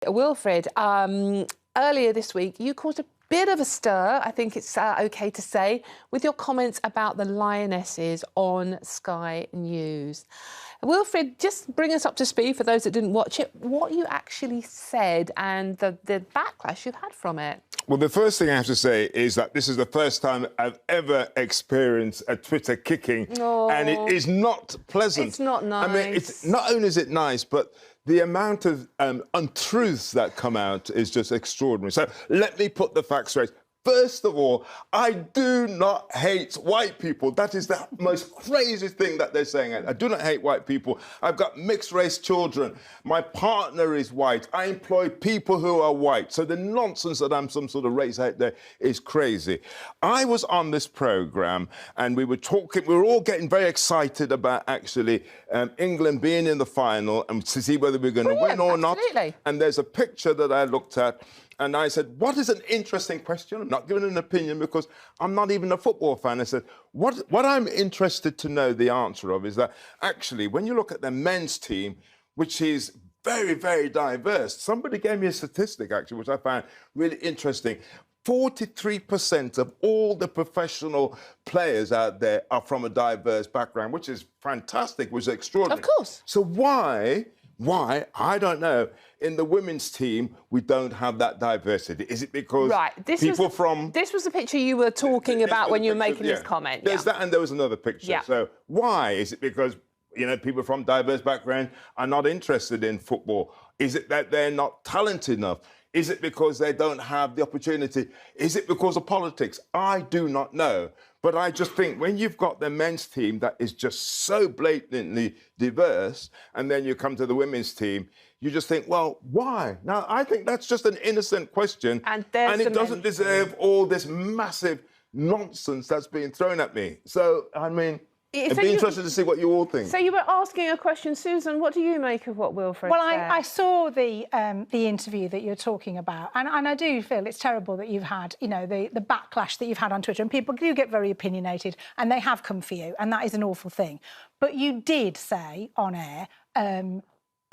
Wilfred, earlier this week, you caused a bit of a stir, I think it's OK to say, with your comments about the Lionesses on Sky News. Wilfred, just bring us up to speed, for those that didn't watch it, what you actually said and the backlash you've had from it. Well, the first thing I have to say is that this is the first time I've ever experienced a Twitter kicking, and it is not pleasant. It's not nice. I mean, it's not only is it nice, but the amount of untruths that come out is just extraordinary. So let me put the facts straight. First of all, I do not hate white people. That is the most crazy thing that they're saying. I do not hate white people. I've got mixed-race children. My partner is white. I employ people who are white. So the nonsense that I'm some sort of race out there is crazy. I was on this programme and we were all getting very excited about actually England being in the final and to see whether we're going to win or absolutely. not. And there's a picture that I looked at. And I said, what is an interesting question? I'm not giving an opinion because I'm not even a football fan. I said, what I'm interested to know the answer of is that actually, when you look at the men's team, which is very, very diverse, somebody gave me a statistic, actually, which I found really interesting. 43% of all the professional players out there are from a diverse background, which is fantastic, which is extraordinary. Of course. So why, I don't know, in the women's team, we don't have that diversity? Is it because This was the picture you were talking about when you were making this comment. There's that, and there was another picture. Yeah. So why? Is it because, people from diverse background are not interested in football? Is it that they're not talented enough? Is it because they don't have the opportunity? Is it because of politics? I do not know. But I just think when you've got the men's team that is just so blatantly diverse, and then you come to the women's team, you just think, well, why? Now, I think that's just an innocent question. And it doesn't deserve all this massive nonsense that's being thrown at me. So, I mean, I'd be interested to see what you all think. So you were asking a question, Susan. What do you make of what Wilfred said? Well, I saw the interview that you're talking about, and I do feel it's terrible that you've had, the backlash that you've had on Twitter, and people do get very opinionated, and they have come for you, and that is an awful thing. But you did say on air,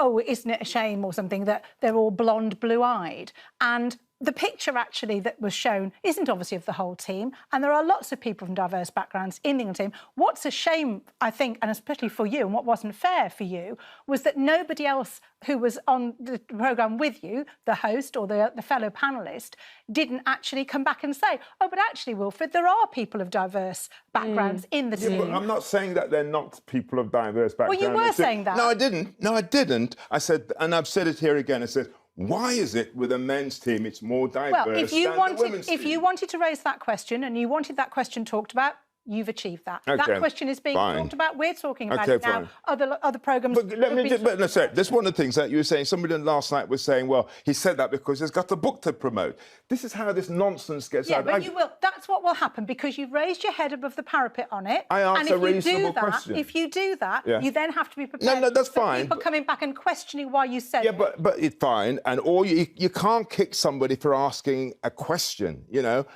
oh, isn't it a shame or something that they're all blonde, blue-eyed? And the picture actually that was shown isn't obviously of the whole team, and there are lots of people from diverse backgrounds in the England team. What's a shame, I think, and especially for you, and what wasn't fair for you, was that nobody else who was on the programme with you, the host or the fellow panellist, didn't actually come back and say, oh, but actually, Wilfred, there are people of diverse backgrounds in the team. But I'm not saying that they're not people of diverse backgrounds. Well, you were saying that. No, I didn't. No, I didn't. I said, and I've said it here again, I said, why is it with a men's team it's more diverse than the women's team? If you wanted to raise that question and you wanted that question talked about, you've achieved that. Okay, that question is being talked about. We're talking about it now. Other programmes... But let me just... But sorry, that's one of the things that you were saying. Somebody last night was saying, well, he said that because he's got a book to promote. This is how this nonsense gets out. Yeah, but you will. That's what will happen because you've raised your head above the parapet on it. I asked a reasonable question. If you do that, you then have to be prepared. No, that's fine. People coming back and questioning why you said it. Yeah, but it's fine. And you can't kick somebody for asking a question,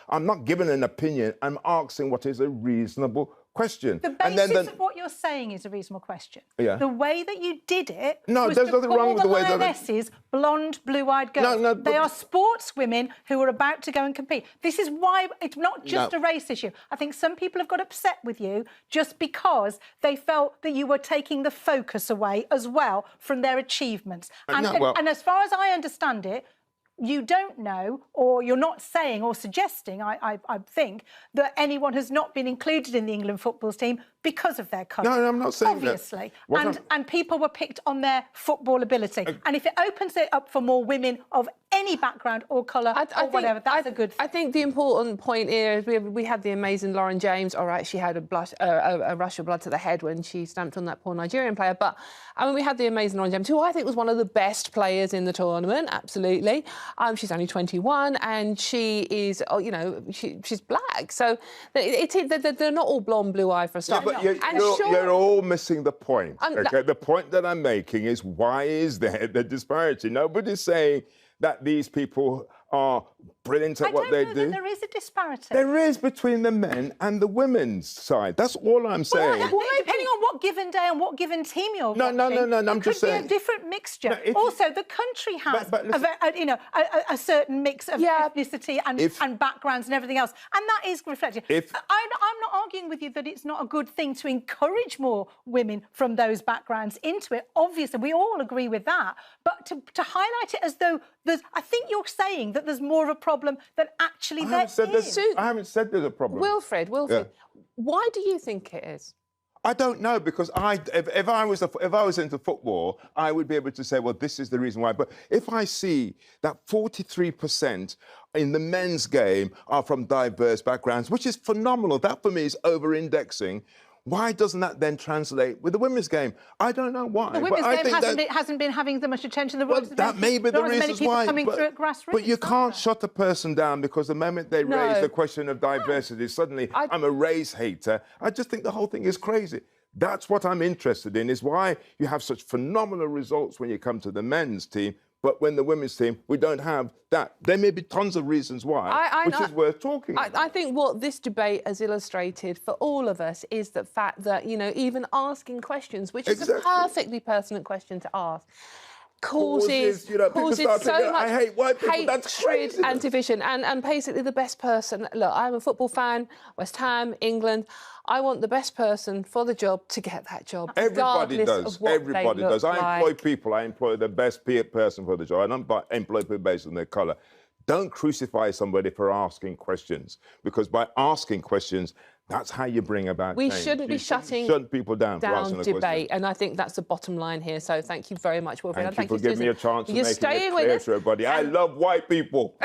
I'm not giving an opinion. I'm asking what is a reasonable question. The basis of what you're saying is a reasonable question. Yeah. The way that you did it was there's nothing wrong with the way that... Lionesses, blonde, blue-eyed girls. No, they are sportswomen who are about to go and compete. This is why it's not just a race issue. I think some people have got upset with you just because they felt that you were taking the focus away as well from their achievements. And as far as I understand it, you don't know, or you're not saying or suggesting, I think, that anyone has not been included in the England football team because of their colour. No, I'm not saying obviously. that. And people were picked on their football ability. And if it opens it up for more women of any background or colour whatever, that's a good thing. I think the important point here is we had the amazing Lauren James. All right, she had a rush of blood to the head when she stamped on that poor Nigerian player. But, I mean, we had the amazing Lauren James, who I think was one of the best players in the tournament, absolutely. She's only 21 and she is, she's black. So they're not all blonde, blue-eyed for a start. Yeah, but you're all missing the point. Okay? The point that I'm making is why is there the disparity? Nobody's saying that these people are brilliant at what they do. I don't know that there is a disparity. There is between the men and the women's side. That's all I'm saying. Well, depending on what given day and what given team you're watching. No. I'm just saying. It could be a different mixture. No, also, the country has listen, a certain mix of ethnicity and backgrounds and everything else, and that is reflected. I'm not arguing with you that it's not a good thing to encourage more women from those backgrounds into it. Obviously, we all agree with that. But to highlight it as though I think you're saying that there's more of a problem than actually there is. I haven't said there's a problem. Wilfred, why do you think it is? I don't know, because if I was into football, I would be able to say, well, this is the reason why. But if I see that 43% in the men's game are from diverse backgrounds, which is phenomenal, that for me is over-indexing. Why doesn't that then translate with the women's game? I don't know why. The women's game hasn't been having so much attention. That may be the reasons why. Through at grassroots, but you can't shut a person down because the moment they raise the question of diversity, suddenly I'm a race hater. I just think the whole thing is crazy. That's what I'm interested in, is why you have such phenomenal results when you come to the men's team, but when the women's team, we don't have that. There may be tons of reasons why, which is worth talking about. I think what this debate has illustrated for all of us is the fact that, even asking questions, which is a perfectly pertinent question to ask, causes so much I hate white people. That's crazy. And division. And basically the best person... Look, I'm a football fan, West Ham, England. I want the best person for the job to get that job. Everybody does. Of what Everybody does. Like. I employ people. I employ the best person for the job. I don't employ people based on their colour. Don't crucify somebody for asking questions, because by asking questions, that's how you bring about We change. shouldn't be shutting people down for asking debate, and I think that's the bottom line here. So thank you very much, Wilfred. Thank you for giving me a chance to make it clear to everybody. I love white people.